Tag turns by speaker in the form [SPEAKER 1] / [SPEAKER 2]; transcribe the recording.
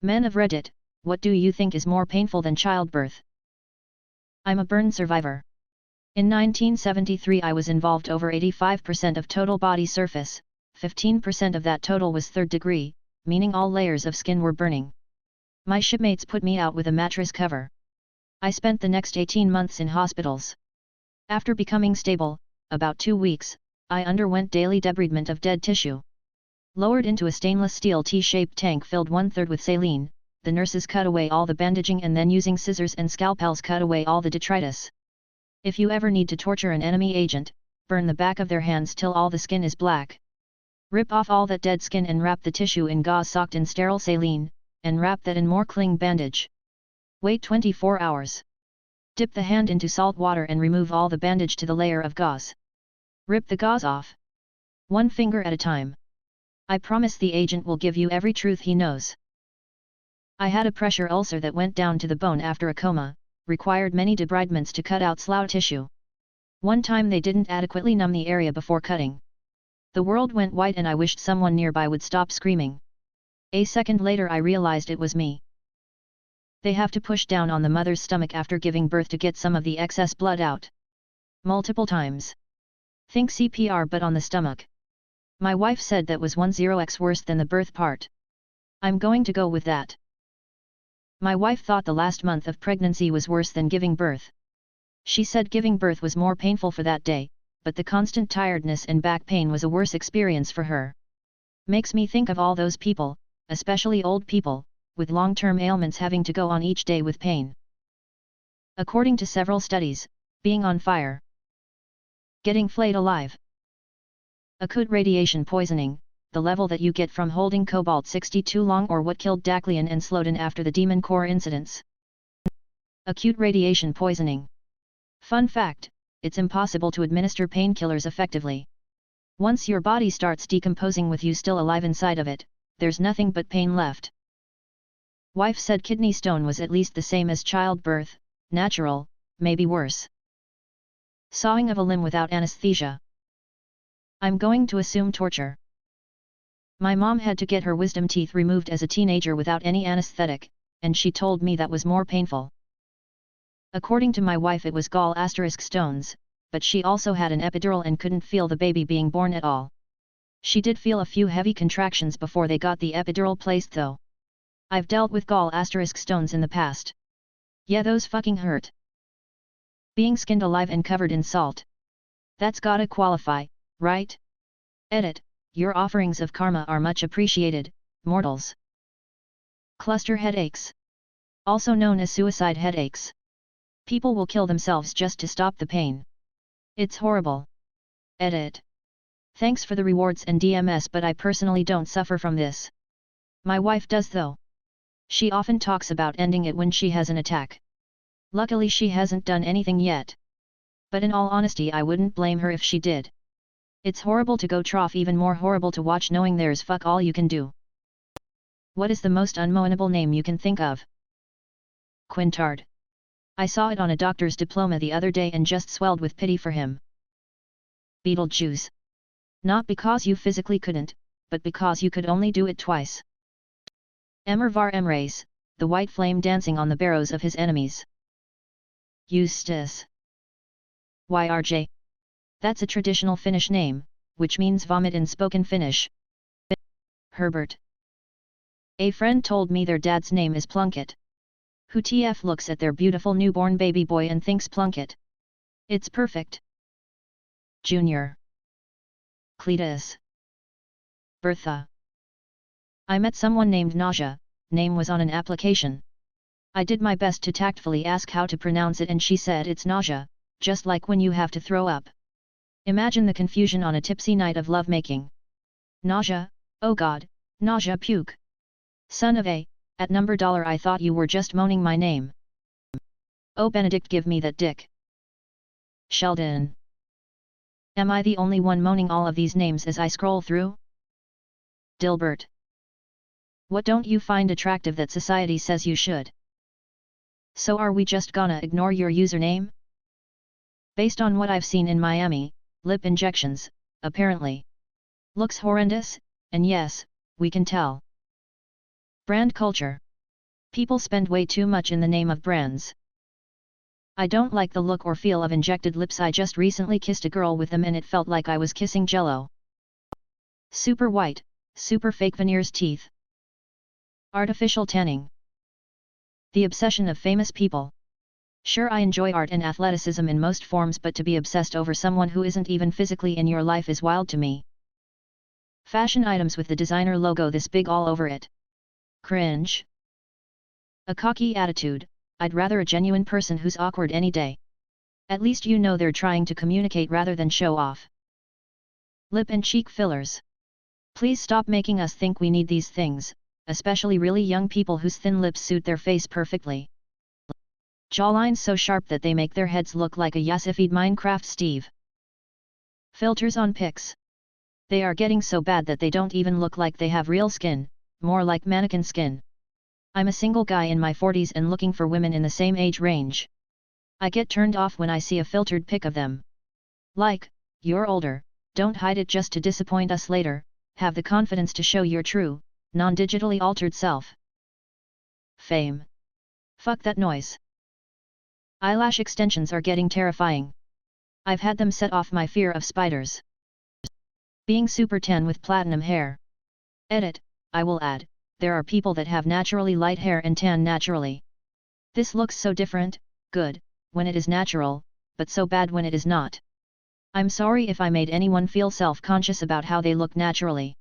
[SPEAKER 1] Men of Reddit, what do you think is more painful than childbirth? I'm a burn survivor. In 1973 I was involved over 85% of total body surface, 15% of that total was third degree, meaning all layers of skin were burning. My shipmates put me out with a mattress cover. I spent the next 18 months in hospitals. After becoming stable, about 2 weeks, I underwent daily debridement of dead tissue. Lowered into a stainless steel T-shaped tank filled 1/3 with saline, the nurses cut away all the bandaging and then using scissors and scalpels cut away all the detritus. If you ever need to torture an enemy agent, burn the back of their hands till all the skin is black. Rip off all that dead skin and wrap the tissue in gauze soaked in sterile saline, and wrap that in more cling bandage. Wait 24 hours. Dip the hand into salt water and remove all the bandage to the layer of gauze. Rip the gauze off. One finger at a time. I promise the agent will give you every truth he knows. I had a pressure ulcer that went down to the bone after a coma, required many debridements to cut out slough tissue. One time they didn't adequately numb the area before cutting. The world went white and I wished someone nearby would stop screaming. A second later I realized it was me. They have to push down on the mother's stomach after giving birth to get some of the excess blood out. Multiple times. Think CPR but on the stomach. My wife said that was 10x worse than the birth part. I'm going to go with that. My wife thought the last month of pregnancy was worse than giving birth. She said giving birth was more painful for that day, but the constant tiredness and back pain was a worse experience for her. Makes me think of all those people, especially old people, with long-term ailments having to go on each day with pain. According to several studies, being on fire, getting flayed alive, acute radiation poisoning, the level that you get from holding cobalt-62 long or what killed Daklian and Slowden after the Demon Core incidents. Acute radiation poisoning. Fun fact, it's impossible to administer painkillers effectively. Once your body starts decomposing with you still alive inside of it, there's nothing but pain left. Wife said kidney stone was at least the same as childbirth, natural, maybe worse. Sawing of a limb without anesthesia. I'm going to assume torture. My mom had to get her wisdom teeth removed as a teenager without any anesthetic, and she told me that was more painful. According to my wife it was gall*stones, but she also had an epidural and couldn't feel the baby being born at all. She did feel a few heavy contractions before they got the epidural placed though. I've dealt with gall*stones in the past. Yeah, those fucking hurt. Being skinned alive and covered in salt. That's gotta qualify, right? Edit, your offerings of karma are much appreciated, mortals. Cluster headaches. Also known as suicide headaches. People will kill themselves just to stop the pain. It's horrible. Edit. Thanks for the rewards and DMS, but I personally don't suffer from this. My wife does though. She often talks about ending it when she has an attack. Luckily she hasn't done anything yet. But in all honesty I wouldn't blame her if she did. It's horrible to go trough, even more horrible to watch knowing there's fuck all you can do. What is the most unmoanable name you can think of? Quintard. I saw it on a doctor's diploma the other day and just swelled with pity for him. Beetlejuice. Not because you physically couldn't, but because you could only do it twice. Emervar Emrace, the white flame dancing on the barrows of his enemies. Eustace. YRJ. That's a traditional Finnish name, which means vomit in spoken Finnish. Herbert. A friend told me their dad's name is Plunkett. Who TF looks at their beautiful newborn baby boy and thinks Plunkett. It's perfect. Junior. Cletus. Bertha. I met someone named Nausea, name was on an application. I did my best to tactfully ask how to pronounce it and she said it's nausea, just like when you have to throw up. Imagine the confusion on a tipsy night of lovemaking. Nausea, oh god, nausea puke. Son of a, at number dollar I thought you were just moaning my name. Oh Benedict, give me that dick. Sheldon. Am I the only one moaning all of these names as I scroll through? Dilbert. What don't you find attractive that society says you should? So are we just gonna ignore your username? Based on what I've seen in Miami, lip injections, apparently. Looks horrendous, and yes, we can tell. Brand culture. People spend way too much in the name of brands. I don't like the look or feel of injected lips. I just recently kissed a girl with them and it felt like I was kissing jello. Super white, super fake veneers teeth. Artificial tanning. The obsession of famous people. Sure, I enjoy art and athleticism in most forms, but to be obsessed over someone who isn't even physically in your life is wild to me. Fashion items with the designer logo this big all over it. Cringe. A cocky attitude. I'd rather a genuine person who's awkward any day. At least you know they're trying to communicate rather than show off. Lip and cheek fillers. Please stop making us think we need these things, especially really young people whose thin lips suit their face perfectly. Jawlines so sharp that they make their heads look like a Yassified Minecraft Steve. Filters on pics. They are getting so bad that they don't even look like they have real skin, more like mannequin skin. I'm a single guy in my 40s and looking for women in the same age range. I get turned off when I see a filtered pic of them. Like, you're older, don't hide it just to disappoint us later, have the confidence to show your true, non-digitally altered self. Fame. Fuck that noise. Eyelash extensions are getting terrifying. I've had them set off my fear of spiders. Being super tan with platinum hair. Edit, I will add, there are people that have naturally light hair and tan naturally. This looks so different, good, when it is natural, but so bad when it is not. I'm sorry if I made anyone feel self-conscious about how they look naturally.